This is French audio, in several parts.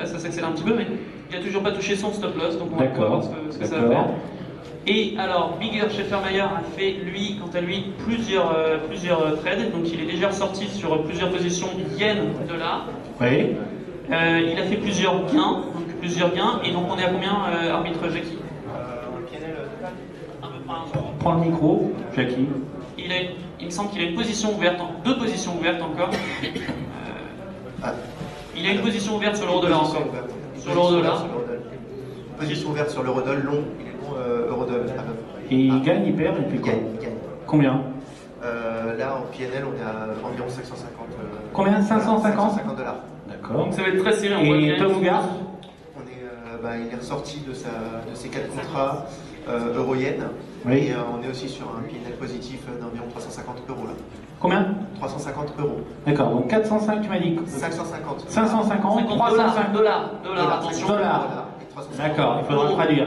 Là, ça s'accélère un petit peu, mais il n'a toujours pas touché son stop loss, donc on va pouvoir voir ce que ça va faire. Et alors, Bigger Scheffermeyer a fait, lui, quant à lui, plusieurs trades, donc il est déjà ressorti sur plusieurs positions yen-dollar. Oui. Il a fait plusieurs gains, et donc on est à combien, arbitre Jackie? Prends le micro, Jackie. Il me semble qu'il a une position ouverte, deux positions ouvertes encore. Il a une position ouverte sur l'euro-dollar encore. Sur l'euro-dollar. Position ouverte sur l'euro-dollar, long, il est long euro-dollar. Et il gagne, il perd, il fait quoi? Il gagne. Combien? Là, en PNL, on est à environ 550. Combien? 550 $550. D'accord. Donc ça va être très serré. Et Tom Hogarth? Il est ressorti de ses 4 contrats euro-yen. Oui. Et on est aussi sur un PNL positif d'environ 350 € là. Combien? 350 €. D'accord, donc 405, tu m'as dit 550. 550, 305 dollars, attention. Dollars. D'accord, il faudra traduire.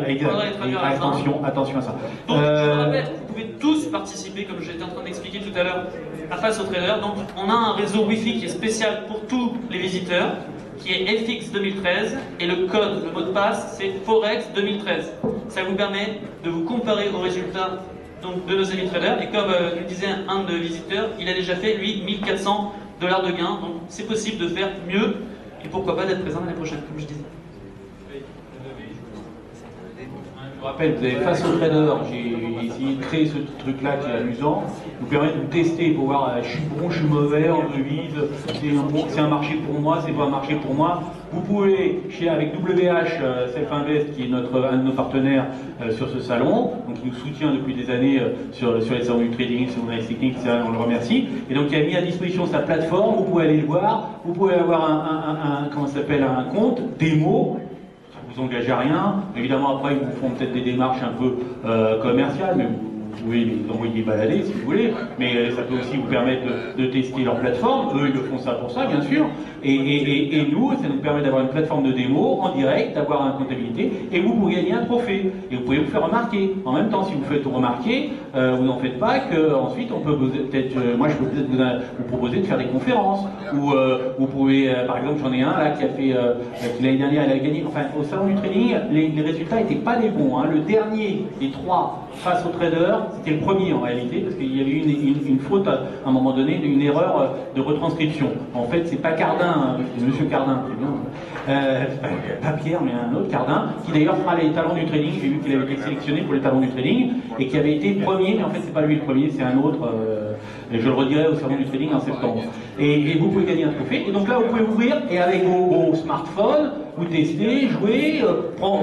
Attention à ça. Donc, je vous répète, vous pouvez tous participer, comme j'étais en train d'expliquer tout à l'heure, à Face aux traders. Donc, on a un réseau Wi-Fi qui est spécial pour tous les visiteurs, qui est FX 2013, et le code, le mot de passe, c'est Forex 2013. Ça vous permet de vous comparer aux résultats donc, de nos amis traders, et comme nous disait un de visiteurs, il a déjà fait, lui, 1400 $ de gains, donc c'est possible de faire mieux, et pourquoi pas d'être présent l'année prochaine, comme je disais. Je vous rappelle, vous avez Face aux traders, j'ai essayé de créer ce truc-là qui est amusant, vous permet de vous tester pour voir je suis bon, je suis mauvais en devise, c'est un marché pour moi, c'est pas un marché pour moi. Vous pouvez, avec WH Self Invest, qui est un de nos partenaires sur ce salon, donc qui nous soutient depuis des années sur les salons du trading, sur les techniques, on le remercie. Et donc il a mis à disposition sa plateforme, vous pouvez aller le voir, vous pouvez avoir un compte démo. Vous engagez à rien. Évidemment, après, ils vous font peut-être des démarches un peu commerciales, mais vous pouvez les envoyer balader si vous voulez. Mais ça peut aussi vous permettre de tester leur plateforme. Eux, ils le font ça pour ça, bien sûr. Et nous, ça nous permet d'avoir une plateforme de démo en direct, d'avoir une comptabilité, et vous pouvez gagner un trophée. Et vous pouvez vous faire remarquer. En même temps, si vous faites remarquer, vous n'en faites pas qu'ensuite, on peut peut-être, moi, je peux peut-être vous proposer de faire des conférences. Ou vous pouvez, par exemple, j'en ai un là qui a fait, l'année dernière, il a gagné, enfin, au salon du trading, les résultats n'étaient pas les bons. Hein. Le dernier des 3 Face aux traders, c'était le premier en réalité, parce qu'il y avait eu une faute à un moment donné, une erreur de retranscription. En fait, c'est pas Cardin, c'est Monsieur Cardin, c'est bien. Pas Pierre, mais un autre Cardin, qui d'ailleurs fera les talons du trading. J'ai vu qu'il avait été sélectionné pour les talons du trading, et qui avait été premier, mais en fait, c'est pas lui le premier, c'est un autre. Et je le redirai au salon du trading en septembre. Et vous pouvez gagner un trophée. Et donc là, vous pouvez ouvrir, et avec vos smartphones, vous tester, jouer,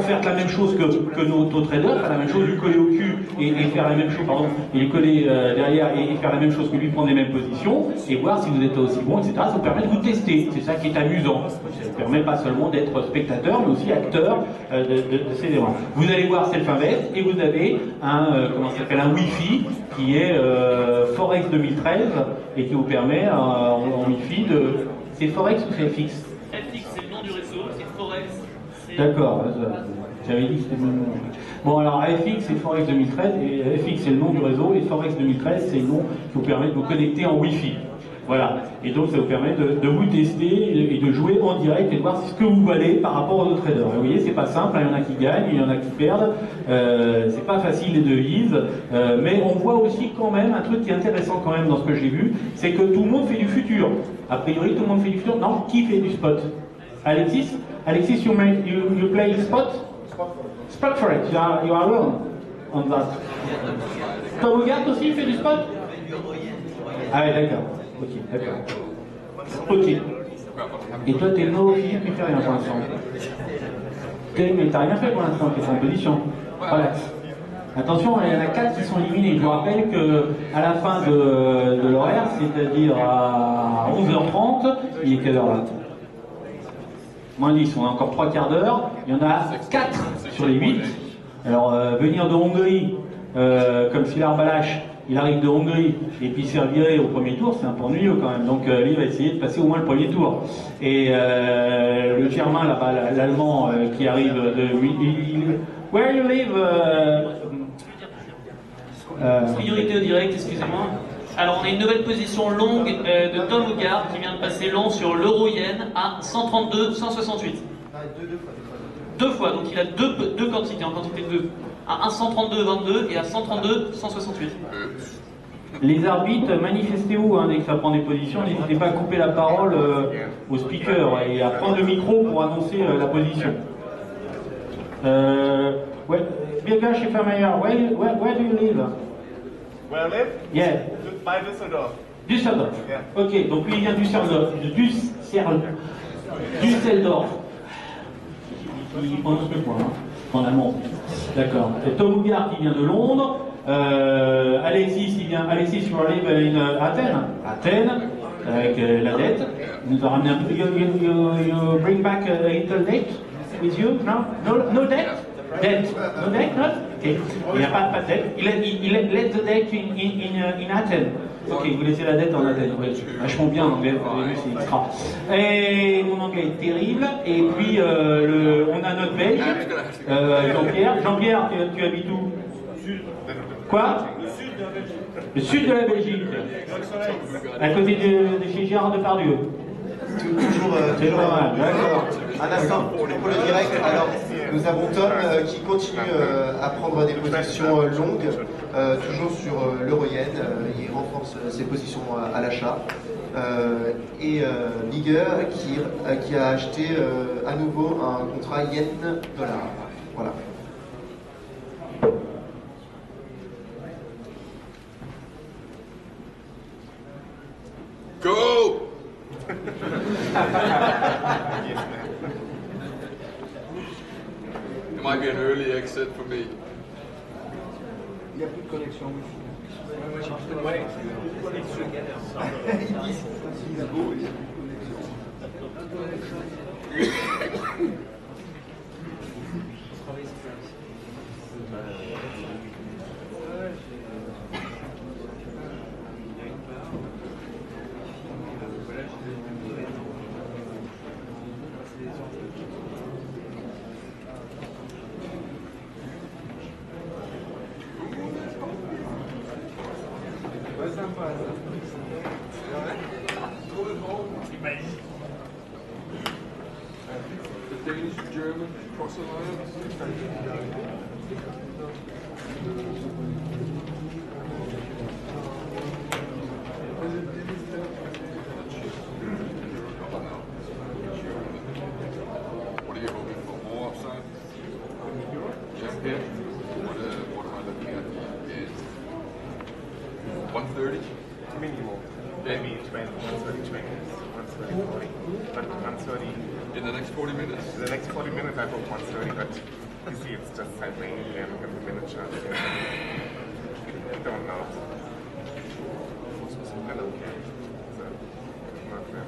faire la même chose que nos traders, faire la même chose, lui coller au cul et faire la même chose, pardon, et lui coller derrière et faire la même chose que lui, prendre les mêmes positions, et voir si vous êtes aussi bon, etc. Ça vous permet de vous tester. C'est ça qui est amusant. Ça vous permet pas seulement d'être spectateur, mais aussi acteur de ces événements. Vous allez voir Self Invest, et vous avez un Wi-Fi qui est Forex 2013, et qui vous permet en Wi-Fi de... C'est Forex ou c'est FX? FX, c'est le nom du réseau, et Forex, c'est... D'accord, j'avais dit que c'était le nom. Bon, alors FX c'est Forex 2013, et FX c'est le nom du réseau, et Forex 2013 c'est le nom qui vous permet de vous connecter en Wi-Fi. Voilà, et donc ça vous permet de vous tester et de jouer en direct et de voir ce que vous valez par rapport aux autres traders. Et vous voyez, c'est pas simple, il y en a qui gagnent, il y en a qui perdent, c'est pas facile les devises, mais on voit aussi quand même un truc qui est intéressant quand même dans ce que j'ai vu, c'est que tout le monde fait du futur. A priori, tout le monde fait du futur. Non, qui fait du spot? Alexis, you play spot? Spot forex, you are wrong on that. Tom Hogarth aussi fait du spot? Ah ouais, d'accord. Ok, d'accord. Ok. Et toi, t'es no Philippe, tu fais rien pour l'instant. Mais t'as rien fait pour l'instant, t'es en position. Relax. Attention, il y en a 4 qui sont éliminés. Je vous rappelle qu'à la fin de l'horaire, c'est-à-dire à 11h30, il est quelle heure là? Moins 10, on a encore 3 quarts d'heure. Il y en a 4 sur les 8. Alors, venir de Hongrie, comme Szilárd Balázs, il arrive de Hongrie, et puis se faire virer au premier tour, c'est un peu ennuyeux quand même. Donc, lui, il va essayer de passer au moins le premier tour. Et le Germain, là-bas, l'Allemand, qui arrive de... Where you live Priorité au direct, excusez-moi. Alors on a une nouvelle position longue de Tom Hogarth qui vient de passer long sur l'euro-yen à 132,168. Deux fois, donc il a deux quantités, en quantité de 2. À 1,32,22 et à 1,32,168. Les arbitres, manifestez où hein, dès que ça prend des positions, n'hésitez pas à couper la parole au speaker et à prendre le micro pour annoncer la position. Ouais, Birger Schiffermeier, where do you live? Where I live? Yeah. By Düsseldorf. Düsseldorf. Yeah. Ok, donc lui il vient de Düsseldorf. Il prononce le point, hein, en allemand. D'accord. Tom Hougart, il vient de Londres. Alexis, you live in Athènes, avec la dette. Il nous a ramené un peu. You bring back a little debt with you? No debt? Debt? No debt, not? Okay. Il n'y a pas de dette. Il let the debt in Athènes. Ok, vous laissez la dette en Athènes. Ouais, vachement bien en anglais, vous avez vu, c'est extra. Et mon anglais est terrible. Et puis, on a notre Belge, Jean-Pierre. Jean-Pierre, tu habites où? Quoi? Le sud de la Belgique. À côté de chez Gérard Depardieu. Toujours pas mal, d'accord. Un instant pour le direct. Alors, nous avons Tom qui continue à prendre des positions longues, toujours sur l'euro-yen. Il renforce ses positions à l'achat. Et Bigger qui a acheté à nouveau un contrat yen-dollar. Voilà. Go! It might be an early exit for me. Il n'y a plus de connexion The Danish-German cross-alliance. What are you hoping for? More upside? Yeah. What am I looking at? 130? Minimum. Maybe 20, 130, 20, 130, 40. But 130. In the next 40 minutes? In the next 40 minutes, I hope 130, but you see, it's just sideways and we have a minute chance. I don't know. I don't care. So, not fair.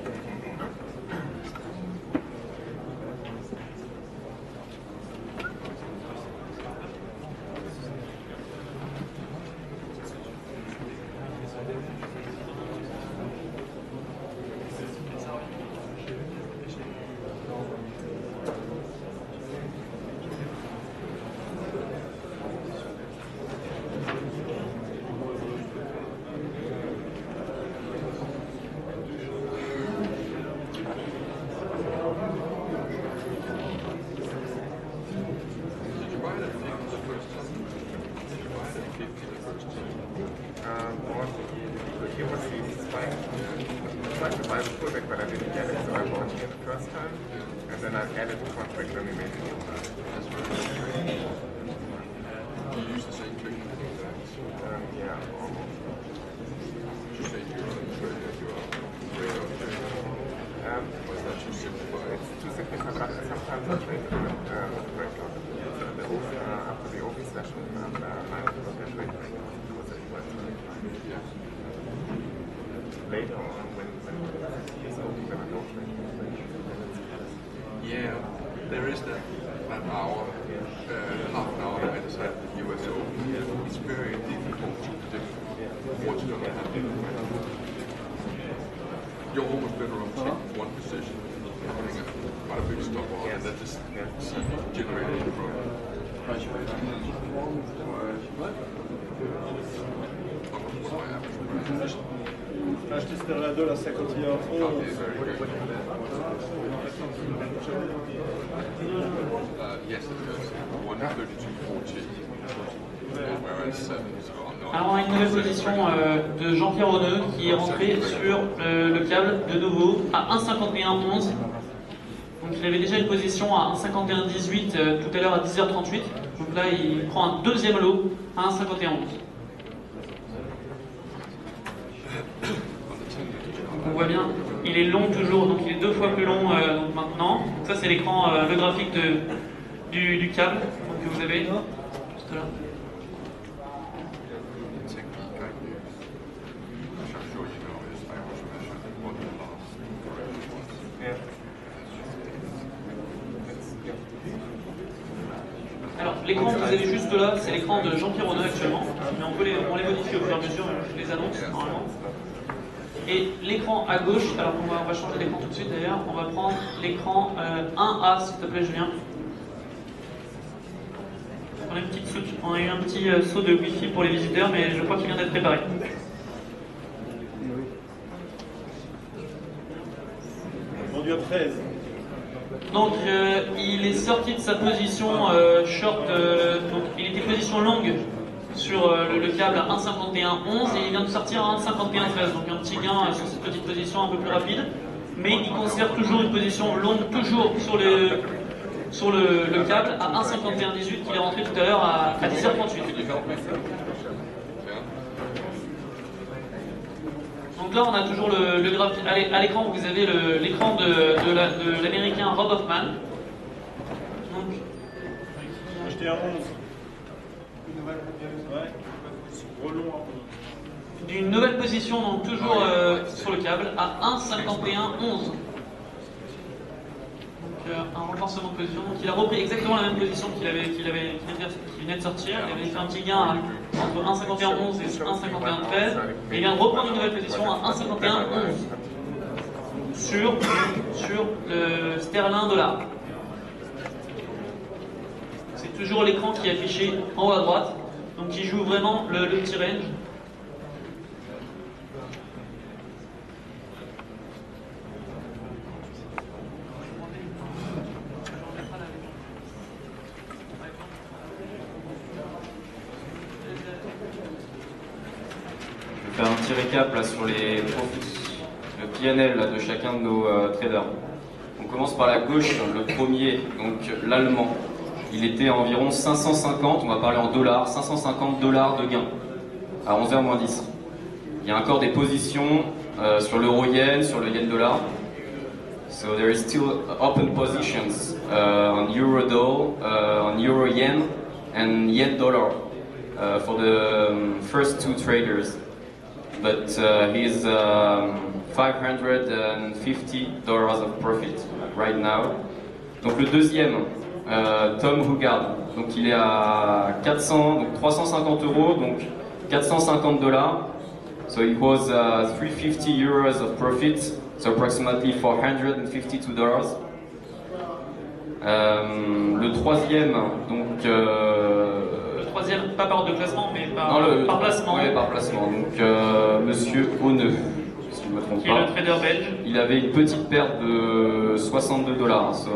But I didn't get it, so I bought it the first time, and then I added the contract when we made the deal. That's right. You use the same technique? Yeah, almost. You say you're on trade that you are radar trade. Or is that too simplified? It's too simplified, but sometimes I trade with breakout. After the open session, I was a trade with it. Yeah. Later on, when it's open, then I don't trade. Yeah, there is that hour, half an hour I decided the US Open. It's very difficult to predict what's going to happen. You're almost better off taking one position, having quite a big stop on, and that just generates a problem. What's my average position? Acheter Sterling à 51 francs. Can't be very good. Yes, it does. 132.40. Whereas 7 is on Alors on a une nouvelle position de Jean-Pierre Auneux qui est rentré sur le câble de nouveau à 1,51,11. Donc il avait déjà une position à 1,51,18 tout à l'heure à 10h38. Donc là il prend un deuxième lot à 1,51,11. On voit bien, il est long toujours, donc il est 2 fois plus long donc maintenant. Ça c'est l'écran, le graphique du câble donc, que vous avez juste là. Alors l'écran que vous avez juste là, c'est l'écran de Jean-Pierre Auneux actuellement, mais on les modifie au fur et à mesure, je les annonce normalement. Et l'écran à gauche, alors on va changer d'écran tout de suite d'ailleurs, on va prendre l'écran 1A s'il te plaît Julien. On a eu un petit saut de Wi-Fi pour les visiteurs, mais je crois qu'il vient d'être préparé. Vendu à 13. Donc il est sorti de sa position short, donc il était position longue sur le câble à 1,51,11 et il vient de sortir à 1,51,13, donc un petit gain sur cette petite position un peu plus rapide, mais il conserve toujours une position longue, toujours sur le câble à 1,51,18 qu'il est rentré tout à l'heure à 10h38. Donc là on a toujours le graphique, à l'écran vous avez l'écran de l'américain Rob Hoffman. Donc, Acheté un 11. Ouais. Relong. D'une nouvelle position, donc toujours sur le câble, à 1,51,11. Donc un renforcement de position. Donc il a repris exactement la même position qu'il venait de sortir. Il avait fait un petit gain entre 1,51,11 et 1,51,13. Et il vient de reprendre une nouvelle position à 1,51,11 sur le sterling dollar. C'est toujours l'écran qui est affiché en haut à droite. Donc il joue vraiment le petit range. Je vais faire un petit récap là, sur les profits, le PNL là, de chacun de nos traders. On commence par la gauche, le premier, donc l'allemand. Il était à environ 550, on va parler en dollars, 550 $ de gain à 11h moins 10. Il y a encore des positions sur l'euro-yen, sur le yen-dollar. So there is still open positions on euro-dollar, on euro-yen and yen-dollar for the first two traders. But he's $550 of profit right now. Donc le deuxième, Tom Hugard, donc il est à 350 €, donc 450 $. So it was 350 euros of profit, so approximately $452. Le troisième, donc Troisième, pas par ordre de classement, mais par placement. Oui, par placement. Donc, Monsieur Auneux, si je ne me trompe qui pas. est le trader belge. Il avait une petite perte de 62 $. So,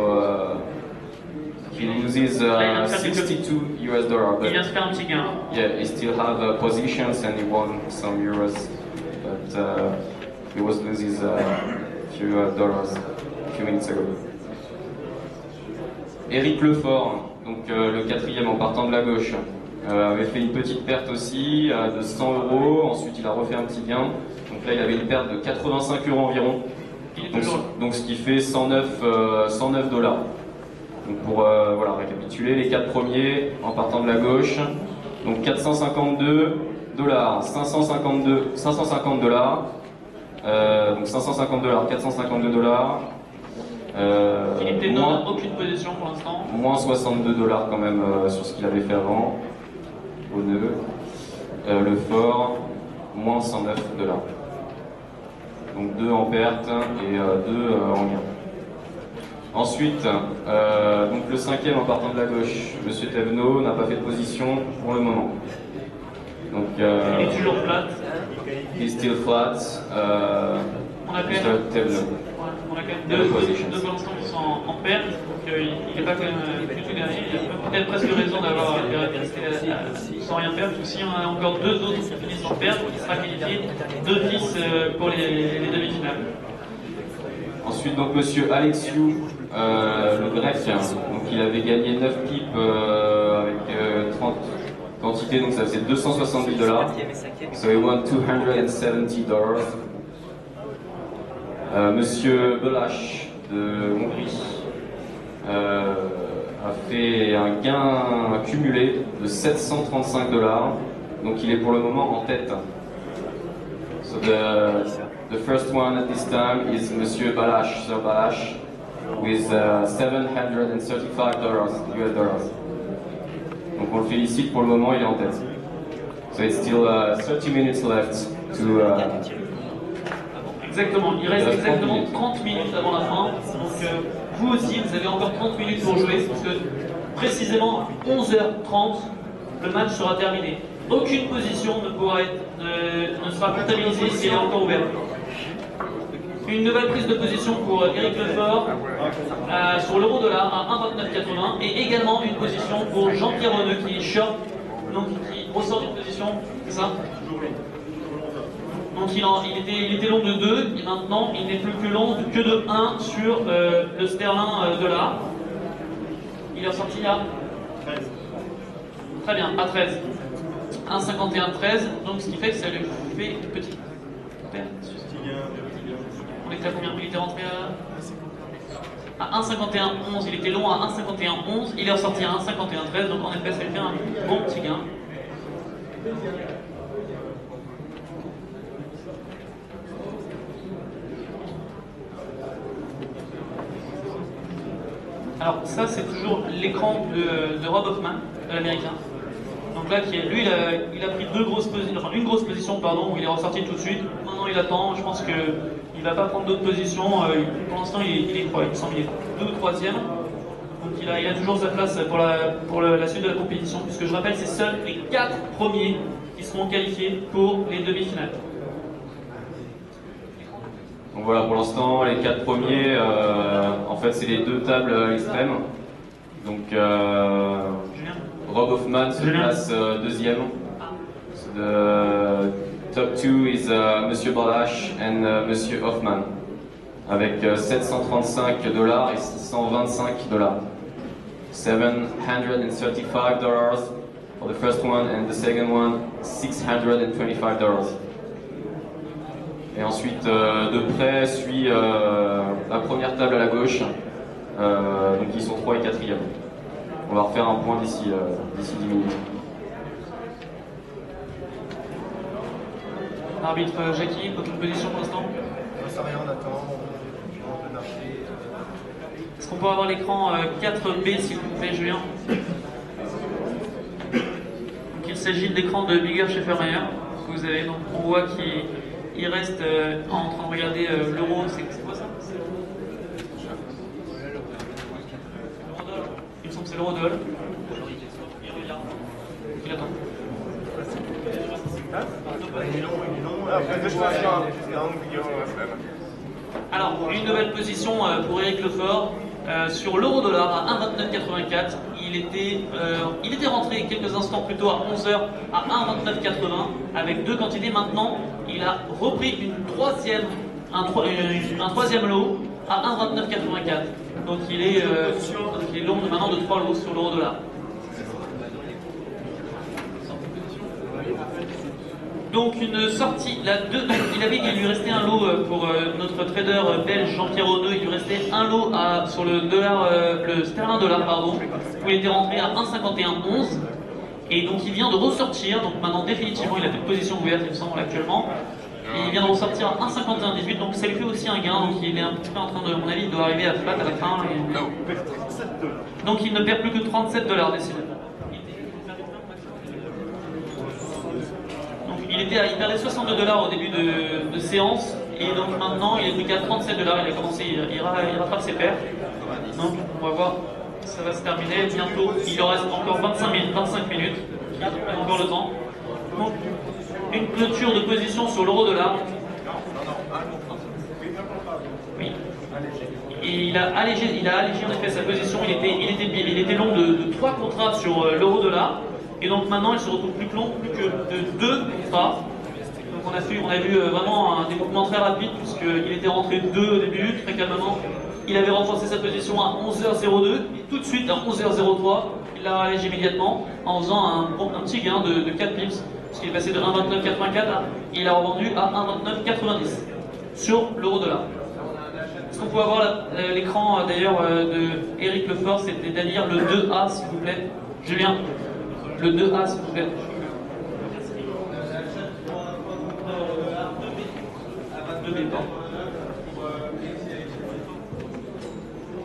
he loses 62 US dollars. Il vient de faire un petit gain. Yeah, he still have positions and he won some euros, but he was loses few dollars a few minutes ago. Éric Lefort, donc le quatrième en partant de la gauche, avait fait une petite perte aussi de 100 €. Ensuite, il a refait un petit gain. Donc là, il avait une perte de 85 € environ. Donc ce qui fait 109 $. Donc pour voilà, récapituler, les 4 premiers en partant de la gauche. Donc 452 $, 550 $, donc 550 $, 452 $. Philippe Desnaux, aucune position pour l'instant. Moins 62 $ quand même sur ce qu'il avait fait avant. Auneux. Le fort, moins 109 $. Donc 2 en perte et 2 en gain. Ensuite, donc le cinquième en partant de la gauche, Monsieur Thévenot n'a pas fait de position pour le moment. Donc, il est toujours flat. He's still flat. On a quand même, Mr. Thévenot. on a quand même deux pour l'instant qui sont en perte. Donc il n'est pas quand même du tout dernier. Il a peut-être presque raison d'avoir resté sans rien perdre. Parce que si on a encore deux autres qui finissent sans perdre, il sera qualifié d'office pour les demi-finales. Ensuite, donc, monsieur Alexiou, le grec, donc il avait gagné 9 pips avec 30 quantités, donc ça faisait $270. So he won $270. Monsieur Belash de Hongrie a fait un gain cumulé de $735. Donc il est pour le moment en tête. So the first one at this time is Monsieur Balash, Sir Balash, with $735 US. Donc on le félicite, pour le moment il est en tête. So it's still 30 minutes left to... Exactement, il reste exactement 30 minutes avant la fin. Donc vous aussi, vous avez encore 30 minutes pour jouer, parce que précisément à 11h30, le match sera terminé. Aucune position ne sera comptabilisée si elle est encore ouverte. Une nouvelle prise de position pour Eric Lefort sur l'euro-dollar à 1,2980 et également une position pour Jean-Pierre Reneux qui est short, donc qui ressort d'une position, c'est ça? Donc il était long de 2 et maintenant il n'est plus que long que de 1 sur le sterling dollar. Il est ressorti à 13. Très bien, à 13. 1,51,13, donc ce qui fait que ça lui fait une petite perte. On était à combien? Il était rentré à 1,51,11, il était long à 1,51,11, il est ressorti à 1,51,13, donc en effet ça lui fait un bon petit gain. Alors ça c'est toujours l'écran de Rob Hoffman, de l'américain. Donc là, lui, il a pris une grosse position, pardon, où il est ressorti tout de suite. Maintenant, il attend. Je pense qu'il ne va pas prendre d'autres positions. Pour l'instant, il est quoi? Il me semble qu'il est 2 ou 3e. Donc il a toujours sa place pour la suite de la compétition, puisque je rappelle, c'est seuls les 4 premiers qui seront qualifiés pour les demi-finales. Donc voilà, pour l'instant, les 4 premiers, en fait, c'est les 2 tables extrêmes. Donc, Rob Hoffman se place 2e. So the top 2 is Monsieur Balash and Monsieur Hoffman, avec $735 et $625. $735 for the first one and the second one $625. Et ensuite, de près suit la première table à la gauche, donc ils sont 3 et 4e. On va refaire un point d'ici 10 minutes. Arbitre Jackie, aucune position pour l'instant? On ne sait rien, on attend, on peut marcher. Est-ce qu'on peut avoir l'écran 4B s'il vous plaît, Julien? Donc il s'agit de l'écran de Bigger Schaeffermeyer que vous avez. Donc on voit qu'il reste en train de regarder l'euro. C'est quoi ça? Il me semble que c'est l'euro-dollar. Il attend. Alors, une nouvelle position pour Eric Lefort sur l'euro-dollar à 1,2984. Il était rentré quelques instants plus tôt à 11h à 1,2980 avec 2 quantités. Maintenant, il a repris un troisième lot à 1,2984. Donc il est long maintenant de 3 lots sur l'euro-dollar. Donc une sortie, il lui restait un lot pour notre trader belge Jean-Pierre Reneux, il lui restait un lot sur le sterling dollar, pardon, où il était rentré à 1,5111 et donc il vient de ressortir, donc maintenant définitivement il a plus de position ouverte il me semble actuellement, et il vient de ressortir à 1,5118, donc ça lui fait aussi un gain, donc il est un petit peu en train de, à mon avis, il doit arriver à flat à la fin. Donc il ne perd plus que $37 décidément. Il perdait $62 au début de séance et donc maintenant il est plus qu'à $37. Il rattrape ses pertes. Donc on va voir, ça va se terminer bientôt. Il en reste encore 25 minutes. Il a encore le temps. Donc une clôture de position sur l'euro-dollar. Oui. Et il a allégé en effet sa position. Il était long de 3 contrats sur l'euro-dollar. Et donc maintenant, il se retrouve plus long, plus que de 2 contrats. Donc on a vu vraiment un développement très rapide, puisqu'il était rentré 2 au début, très calmement. Il avait renforcé sa position à 11h02, et tout de suite à 11h03, il l'a allégé immédiatement en faisant un petit gain de 4 pips, puisqu'il est passé de 1,2984 et il a revendu à 1,2990 sur l'euro-dollar. Est-ce qu'on peut avoir l'écran d'ailleurs de Eric Lefort, c'est-à-dire le 2A s'il vous plaît? Julien, le 2A s'il vous plaît.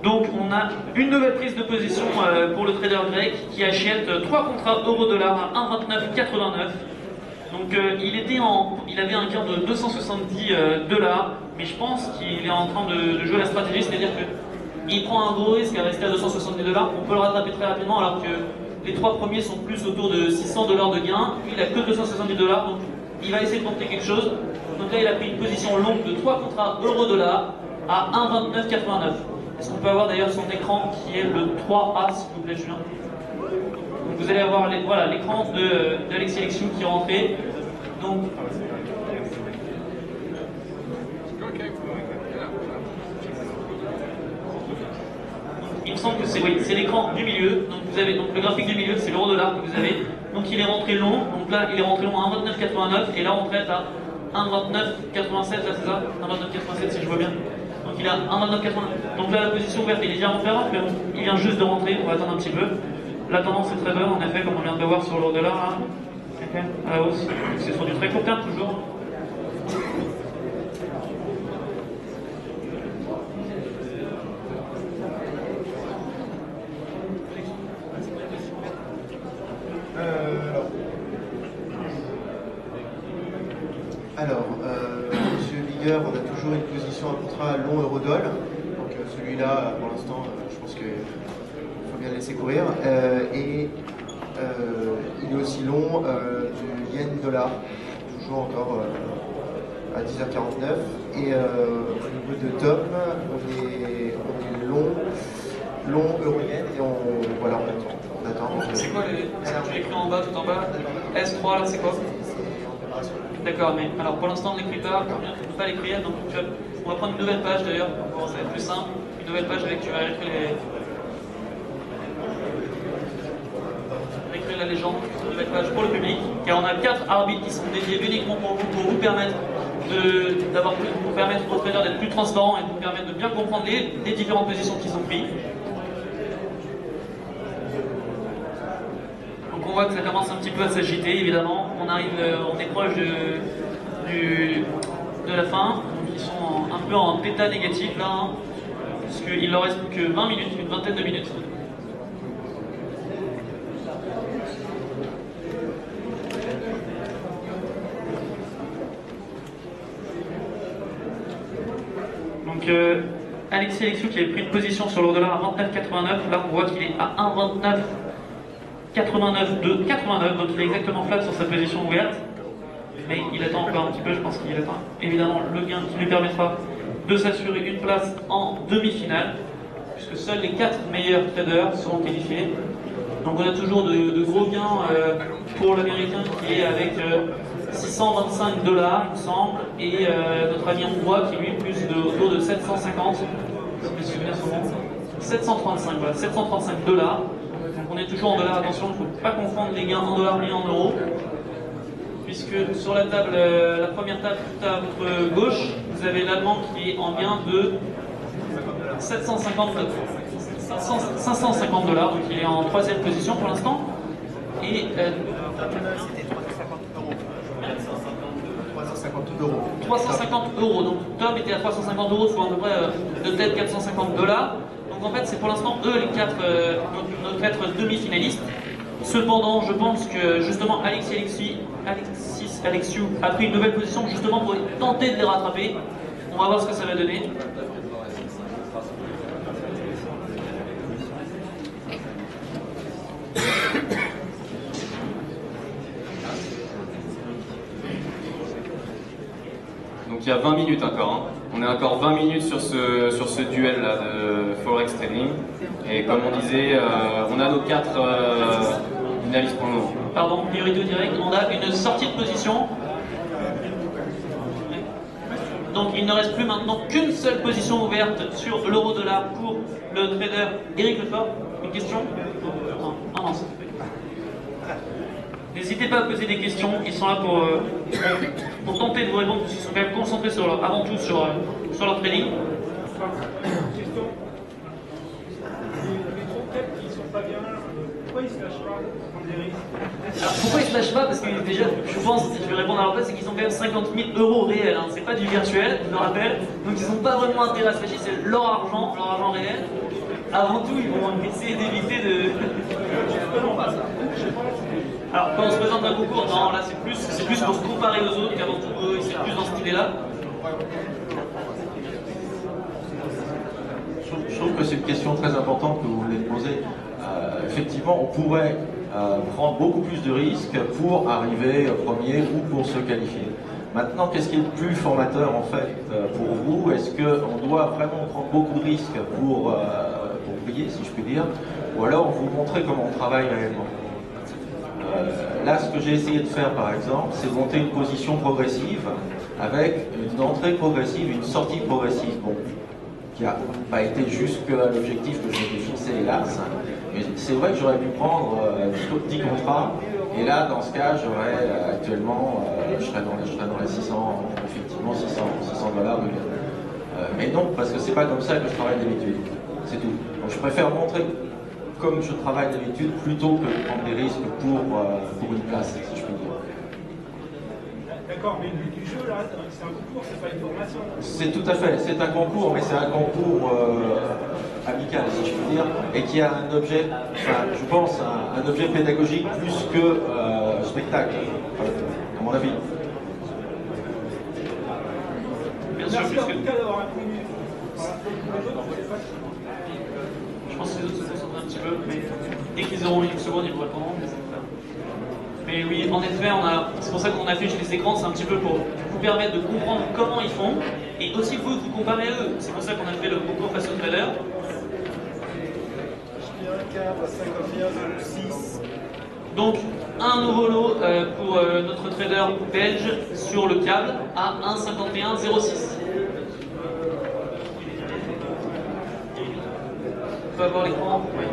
Donc on a une nouvelle prise de position pour le trader grec qui achète 3 contrats euro-dollar à 1,2989. Donc il avait un gain de 270 $, mais je pense qu'il est en train de jouer la stratégie, c'est-à-dire qu'il prend un gros risque à rester à 270 $, on peut le rattraper très rapidement alors que les 3 premiers sont plus autour de 600 $ de gain, il a que 270 $, donc il va essayer de tenter quelque chose. Donc là il a pris une position longue de 3 contrats euro-dollar à 1,2989. Est-ce qu'on peut avoir d'ailleurs son écran qui est le 3A s'il vous plaît Julien? Donc vous allez avoir l'écran d'Alexis Lexiou qui est rentré. Donc il me semble que c'est l'écran du milieu. Donc vous avez le graphique du milieu, c'est l'euro-dollar que vous avez. Donc il est rentré long. Donc là il est rentré long à 1,2989 et là on traite à 1,2987 là c'est ça? 1,2987 si je vois bien. Donc il a 1,2989. Donc là la position ouverte il est déjà rentré avant, mais il vient juste de rentrer, on va attendre un petit peu. La tendance est très bonne en effet, comme on vient de le voir sur l'euro-dollar là. Okay. À la hausse. C'est sur du très court terme toujours. Alors, Monsieur Bigger, on a toujours une position, un contrat long euro-dollar. Donc celui-là, pour l'instant, je pense qu'il faut bien le laisser courir. Il est aussi long du yen-dollar, toujours encore à 10h49. Et au niveau de Tom, on est long euro-yen et on attend. C'est quoi j'ai écrit en bas, tout en bas. S3 là, c'est quoi? D'accord, mais alors pour l'instant on n'écrit pas, on ne peut pas l'écrire, donc on va prendre une nouvelle page d'ailleurs, ça va être plus simple. Une nouvelle page avec tu vas écrire la légende, une nouvelle page pour le public, car on a 4 arbitres qui sont dédiés uniquement pour vous permettre aux traders d'être plus transparents et de vous permettre de bien comprendre les différentes positions qui sont prises. On voit que ça commence un petit peu à s'agiter, évidemment. On est proche de la fin. Donc ils sont un peu en bêta négatif là, hein, puisqu'il leur reste plus que 20 minutes, une vingtaine de minutes. Donc Alexis Lexiou qui avait pris une position sur l'euro-dollar à 29,89, là on voit qu'il est à 1,29,89, donc il est exactement flat sur sa position ouverte, mais il attend encore un petit peu, je pense qu'il attend évidemment le gain qui lui permettra de s'assurer une place en demi-finale, puisque seuls les 4 meilleurs traders seront qualifiés. Donc on a toujours de gros gains pour l'américain qui est avec 625 $, il me semble, et notre ami hongrois qui lui est plus autour de 750, si je me souviens souvent, 735, voilà, 735 $. Donc on est toujours en dollars, attention, il ne faut pas confondre les gains en dollars et en euros, puisque sur la table, la première table tout à votre gauche, vous avez l'allemand qui est en gain de 550 $, donc il est en 3e position pour l'instant. Et 350 €. Donc Tom était à 350 €, soit à peu près de tête 450 $. Donc en fait, c'est pour l'instant eux les 4 nos 4 demi-finalistes. Cependant, je pense que justement Alexis Lexiou a pris une nouvelle position justement pour tenter de les rattraper. On va voir ce que ça va donner. Donc il y a 20 minutes encore. Hein. On est encore 20 minutes sur ce duel là de Forex Trading. Et comme on disait, on a nos 4 finalistes pour le moment. Pardon, priorité au direct, on a une sortie de position. Donc il ne reste plus maintenant qu'une seule position ouverte sur l'euro-dollar pour le trader Eric Lefort. Une question? Non, ça fait pas. N'hésitez pas à poser des questions, ils sont là pour tenter de vous répondre, parce qu'ils sont quand même concentrés avant tout sur leur trading. Question. Les trop têtes qui sont pas bien, pourquoi ils se lâchent pas prendre des risques? Alors pourquoi ils se lâchent pas? Parce que déjà, je pense, je vais répondre à leur place, c'est qu'ils ont quand même 50 000 euros réels, hein. C'est pas du virtuel, je le rappelle, donc ils n'ont pas vraiment intérêt à se lâcher, c'est leur argent réel. Avant tout, ils vont essayer d'éviter de... Alors quand on se présente un concours, non, là c'est plus pour se comparer aux autres qu'avant tout, c'est plus dans cette idée-là. Je trouve que c'est une question très importante que vous venez de poser. Effectivement, on pourrait prendre beaucoup plus de risques pour arriver premier ou pour se qualifier. Maintenant, qu'est-ce qui est le plus formateur en fait pour vous? Est-ce qu'on doit vraiment prendre beaucoup de risques pour briller, si je puis dire, ou alors vous montrer comment on travaille réellement? Là, ce que j'ai essayé de faire, par exemple, c'est de monter une position progressive avec une entrée progressive, une sortie progressive. Bon, qui n'a pas été jusqu'à l'objectif que je m'étais fixé, hélas. Mais c'est vrai que j'aurais pu prendre 10 contrats, et là, dans ce cas, j'aurais actuellement, je serais dans les 600, effectivement, 600 dollars de gain. Mais non, parce que c'est pas comme ça que je travaille d'habitude. C'est tout. Donc je préfère montrer comme je travaille d'habitude plutôt que de prendre des risques pour une place, si je puis dire. D'accord, mais le but du jeu, là, c'est un concours, c'est pas une formation. C'est tout à fait, c'est un concours, mais c'est un concours amical, si je puis dire, et qui a un objet, enfin, je pense, un objet pédagogique plus que spectacle, à mon avis. Bien sûr, Merci en tout cas d'avoir répondu. Je pense que les autres se concentrent un petit peu, mais dès qu'ils auront une seconde, ils vous répondront. Mais oui, en effet, c'est pour ça qu'on affiche les écrans, c'est un petit peu pour vous permettre de comprendre comment ils font, et aussi vous comparer à eux. C'est pour ça qu'on a fait le concours face au trader. Je dirais 51,06. Donc, un nouveau lot pour notre trader belge sur le câble à 1,51,06. On peut avoir l'écran? Oui.